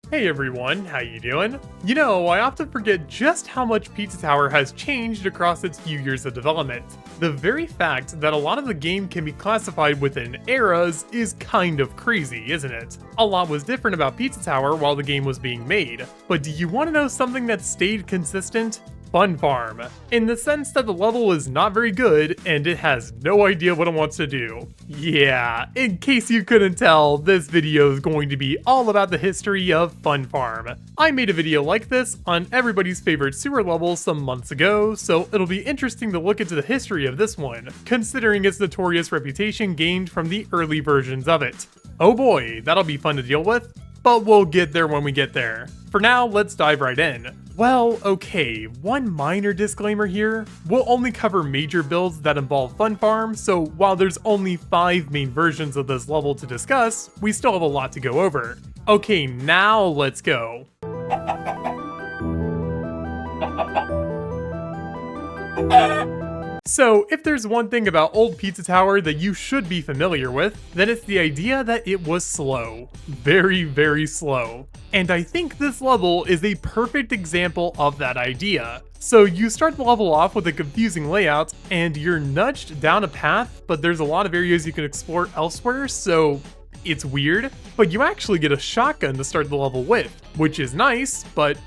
Hey everyone, how you doing? You know, I often forget just how much Pizza Tower has changed across its few years of development. The very fact that a lot of the game can be classified within eras is kind of crazy, isn't it? A lot was different about Pizza Tower while the game was being made, but do you want to know something that stayed consistent? Fun Farm, in the sense that the level is not very good and it has no idea what it wants to do. Yeah, in case you couldn't tell, this video is going to be all about the history of Fun Farm. I made a video like this on everybody's favorite sewer level some months ago, so it'll be interesting to look into the history of this one, considering its notorious reputation gained from the early versions of it. Oh boy, that'll be fun to deal with, but we'll get there when we get there. For now, let's dive right in. Well, okay, one minor disclaimer here. We'll only cover major builds that involve Fun Farm, so while there's only 5 main versions of this level to discuss, we still have a lot to go over. Okay, now let's go. So, if there's one thing about old Pizza Tower that you should be familiar with, then it's the idea that it was slow. Very, very slow. And I think this level is a perfect example of that idea. So you start the level off with a confusing layout, and you're nudged down a path, but there's a lot of areas you can explore elsewhere, so it's weird. But you actually get a shotgun to start the level with, which is nice, but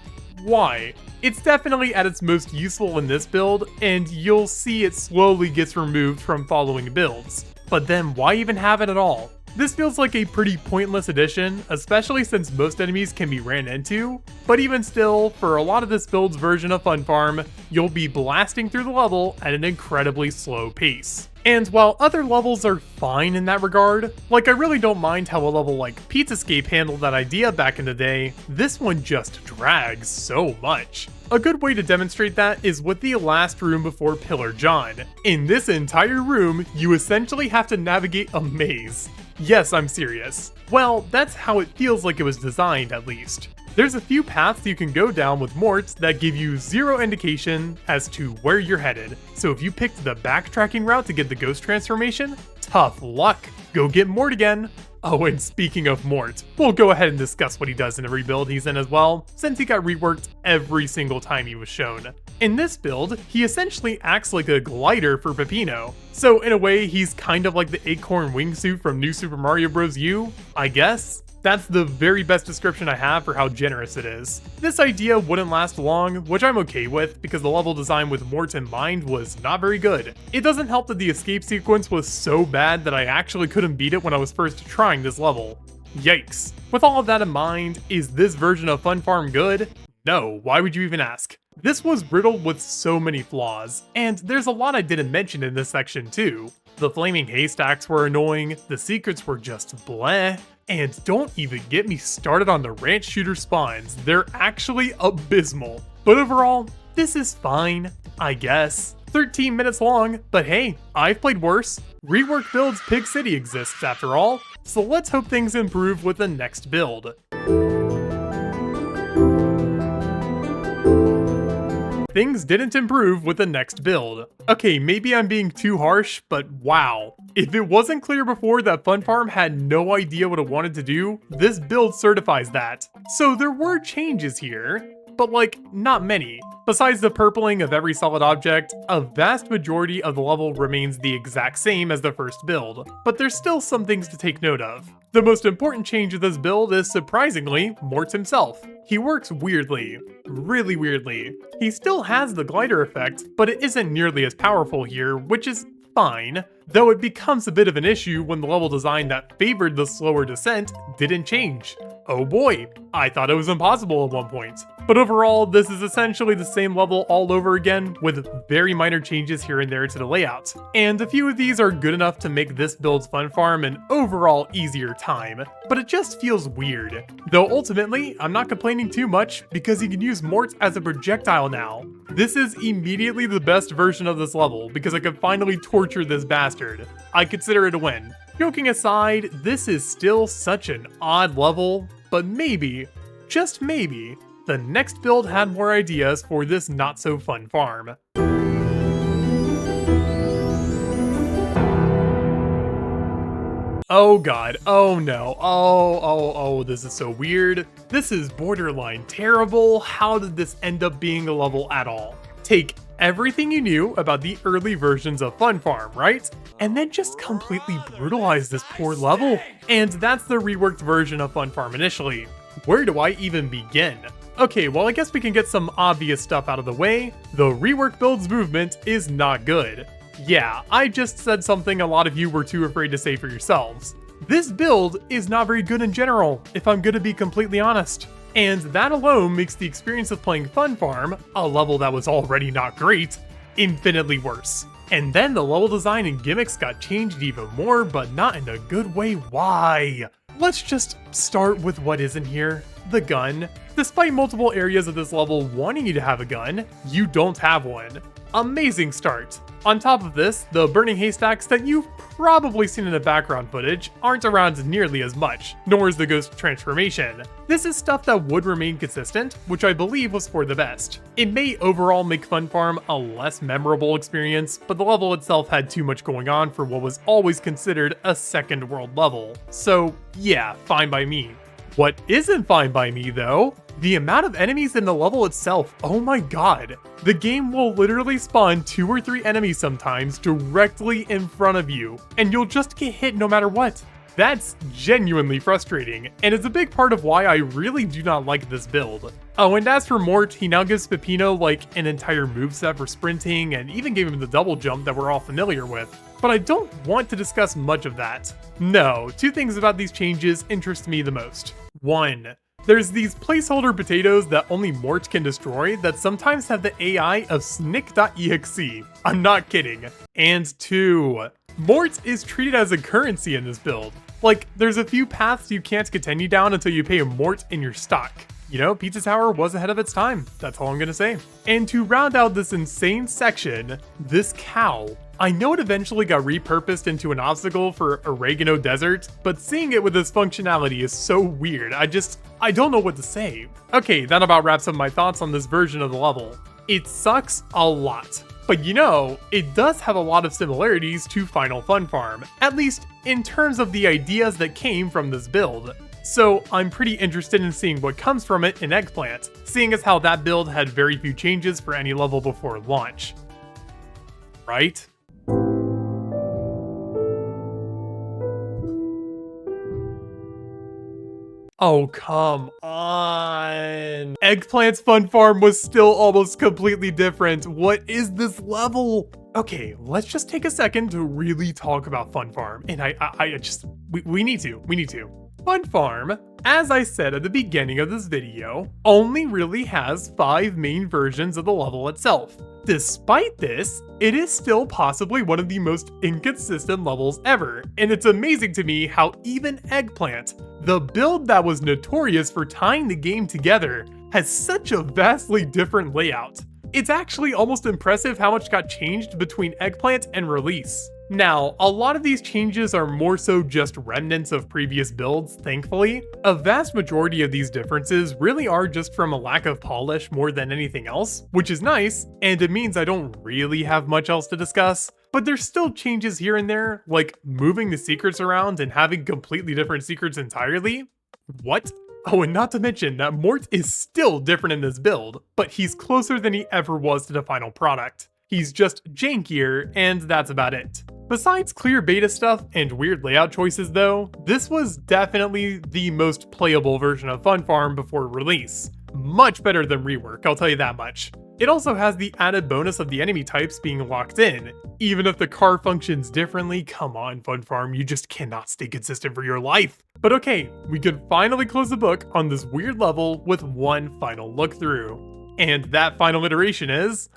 why? It's definitely at its most useful in this build, and you'll see it slowly gets removed from following builds. But then why even have it at all? This feels like a pretty pointless addition, especially since most enemies can be ran into, but even still, for a lot of this build's version of Fun Farm, you'll be blasting through the level at an incredibly slow pace. And while other levels are fine in that regard, like I really don't mind how a level like Pizzascape handled that idea back in the day, this one just drags so much. A good way to demonstrate that is with the last room before Pillar John. In this entire room, you essentially have to navigate a maze. Yes, I'm serious. Well, that's how it feels like it was designed, at least. There's a few paths you can go down with Morts that give you zero indication as to where you're headed, so if you picked the backtracking route to get the ghost transformation, tough luck. Go get Mort again. Oh, and speaking of Mort, we'll go ahead and discuss what he does in every build he's in as well, since he got reworked every single time he was shown. In this build, he essentially acts like a glider for Peppino, so in a way he's kind of like the Acorn wingsuit from New Super Mario Bros. U, I guess? That's the very best description I have for how generous it is. This idea wouldn't last long, which I'm okay with because the level design with Mort in mind was not very good. It doesn't help that the escape sequence was so bad that I actually couldn't beat it when I was first trying this level. Yikes. With all of that in mind, is this version of Fun Farm good? No, why would you even ask? This was riddled with so many flaws, and there's a lot I didn't mention in this section too. The flaming haystacks were annoying, the secrets were just bleh, and don't even get me started on the ranch shooter spawns, they're actually abysmal. But overall, this is fine, I guess. 13 minutes long, but hey, I've played worse. Reworked builds Pig City exists after all, so let's hope things improve with the next build. Things didn't improve with the next build. Okay, maybe I'm being too harsh, but wow. If it wasn't clear before that Fun Farm had no idea what it wanted to do, this build certifies that. So there were changes here, but like, not many. Besides the purpling of every solid object, a vast majority of the level remains the exact same as the first build, but there's still some things to take note of. The most important change of this build is, surprisingly, Mort himself. He works weirdly. Really weirdly. He still has the glider effect, but it isn't nearly as powerful here, which is fine, though it becomes a bit of an issue when the level design that favored the slower descent didn't change. Oh boy, I thought it was impossible at one point. But overall, this is essentially the same level all over again, with very minor changes here and there to the layout. And a few of these are good enough to make this build's Fun Farm an overall easier time, but it just feels weird. Though ultimately, I'm not complaining too much, because you can use Mort as a projectile now. This is immediately the best version of this level, because I can finally torture this bastard. I consider it a win. Joking aside, this is still such an odd level, but maybe, just maybe, the next build had more ideas for this not-so-fun farm. Oh god, oh no, oh, this is so weird. This is borderline terrible. How did this end up being a level at all? Take everything you knew about the early versions of Fun Farm, right? And then just completely brutalize this poor level. And that's the reworked version of Fun Farm initially. Where do I even begin? Okay, well I guess we can get some obvious stuff out of the way. The rework builds movement is not good. Yeah, I just said something a lot of you were too afraid to say for yourselves. This build is not very good in general, if I'm gonna be completely honest. And that alone makes the experience of playing Fun Farm, a level that was already not great, infinitely worse. And then the level design and gimmicks got changed even more, but not in a good way. Why? Let's just start with what isn't here. The gun. Despite multiple areas of this level wanting you to have a gun, you don't have one. Amazing start. On top of this, the burning haystacks that you've probably seen in the background footage aren't around nearly as much, nor is the ghost transformation. This is stuff that would remain consistent, which I believe was for the best. It may overall make Fun Farm a less memorable experience, but the level itself had too much going on for what was always considered a second world level. So yeah, fine by me. What isn't fine by me though, the amount of enemies in the level itself. Oh my god. The game will literally spawn 2 or 3 enemies sometimes directly in front of you, and you'll just get hit no matter what. That's genuinely frustrating, and it's a big part of why I really do not like this build. Oh, and as for Mort, he now gives Peppino like an entire moveset for sprinting, and even gave him the double jump that we're all familiar with. But I don't want to discuss much of that. No, 2 things about these changes interest me the most. 1. There's these placeholder potatoes that only Mort can destroy that sometimes have the AI of snick.exe. I'm not kidding. And 2. Mort is treated as a currency in this build. Like, there's a few paths you can't continue down until you pay a Mort in your stock. You know, Pizza Tower was ahead of its time. That's all I'm gonna say. And to round out this insane section, this cow. I know it eventually got repurposed into an obstacle for Oregano Desert, but seeing it with this functionality is so weird. I don't know what to say. Okay, that about wraps up my thoughts on this version of the level. It sucks a lot. But you know, it does have a lot of similarities to Final Fun Farm, at least in terms of the ideas that came from this build. So I'm pretty interested in seeing what comes from it in Eggplant, seeing as how that build had very few changes for any level before launch. Right? Oh, come on. Eggplant's Fun Farm was still almost completely different. What is this level? Okay, let's just take a second to really talk about Fun Farm. And we need to. Fun Farm, as I said at the beginning of this video, only really has 5 main versions of the level itself. Despite this, it is still possibly one of the most inconsistent levels ever, and it's amazing to me how even Eggplant, the build that was notorious for tying the game together, has such a vastly different layout. It's actually almost impressive how much got changed between Eggplant and release. Now, a lot of these changes are more so just remnants of previous builds, thankfully. A vast majority of these differences really are just from a lack of polish more than anything else, which is nice, and it means I don't really have much else to discuss. But there's still changes here and there, like moving the secrets around and having completely different secrets entirely. What? Oh, and not to mention that Mort is still different in this build, but he's closer than he ever was to the final product. He's just jankier, and that's about it. Besides clear beta stuff and weird layout choices though, this was definitely the most playable version of Fun Farm before release. Much better than rework, I'll tell you that much. It also has the added bonus of the enemy types being locked in. Even if the car functions differently, come on Fun Farm, you just cannot stay consistent for your life. But okay, we could finally close the book on this weird level with one final look through. And that final iteration is...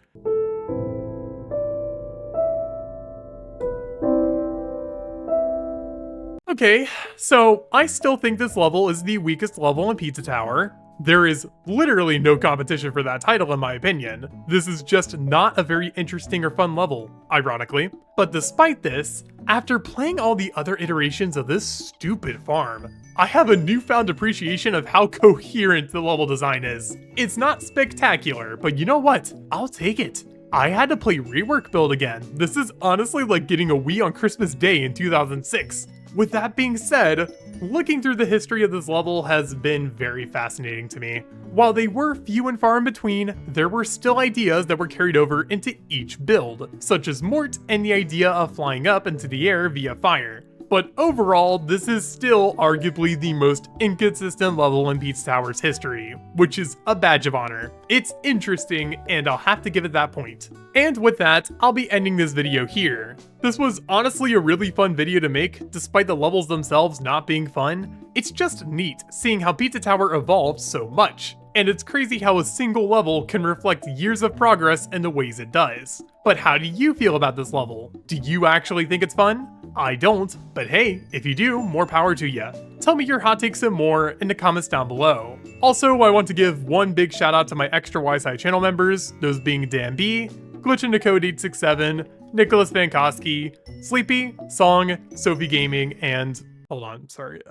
Okay, so I still think this level is the weakest level in Pizza Tower. There is literally no competition for that title in my opinion. This is just not a very interesting or fun level, ironically. But despite this, after playing all the other iterations of this stupid farm, I have a newfound appreciation of how coherent the level design is. It's not spectacular, but you know what? I'll take it. I had to play Rework Build again. This is honestly like getting a Wii on Christmas Day in 2006. With that being said, looking through the history of this level has been very fascinating to me. While they were few and far in between, there were still ideas that were carried over into each build, such as Mort and the idea of flying up into the air via fire. But overall, this is still arguably the most inconsistent level in Pizza Tower's history, which is a badge of honor. It's interesting, and I'll have to give it that point. And with that, I'll be ending this video here. This was honestly a really fun video to make, despite the levels themselves not being fun. It's just neat seeing how Pizza Tower evolved so much. And it's crazy how a single level can reflect years of progress in the ways it does. But how do you feel about this level? Do you actually think it's fun? I don't, but hey, if you do, more power to ya. Tell me your hot takes and more in the comments down below. Also, I want to give one big shout out to my extra YSI channel members, those being Dan B, Glitchinthecode867, Nicholas Vankowski, Sleepy, Song, Sophie Gaming, and hold on, sorry,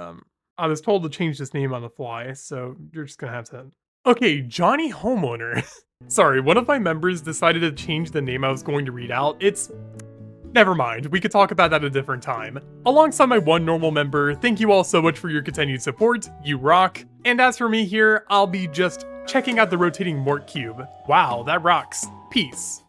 I was told to change this name on the fly, so you're just gonna have to. Okay, Johnny Homeowner. Sorry, one of my members decided to change the name I was going to read out. Never mind, we could talk about that a different time. Alongside my one normal member, thank you all so much for your continued support, you rock. And as for me here, I'll be just checking out the rotating Mort Cube. Wow, that rocks. Peace.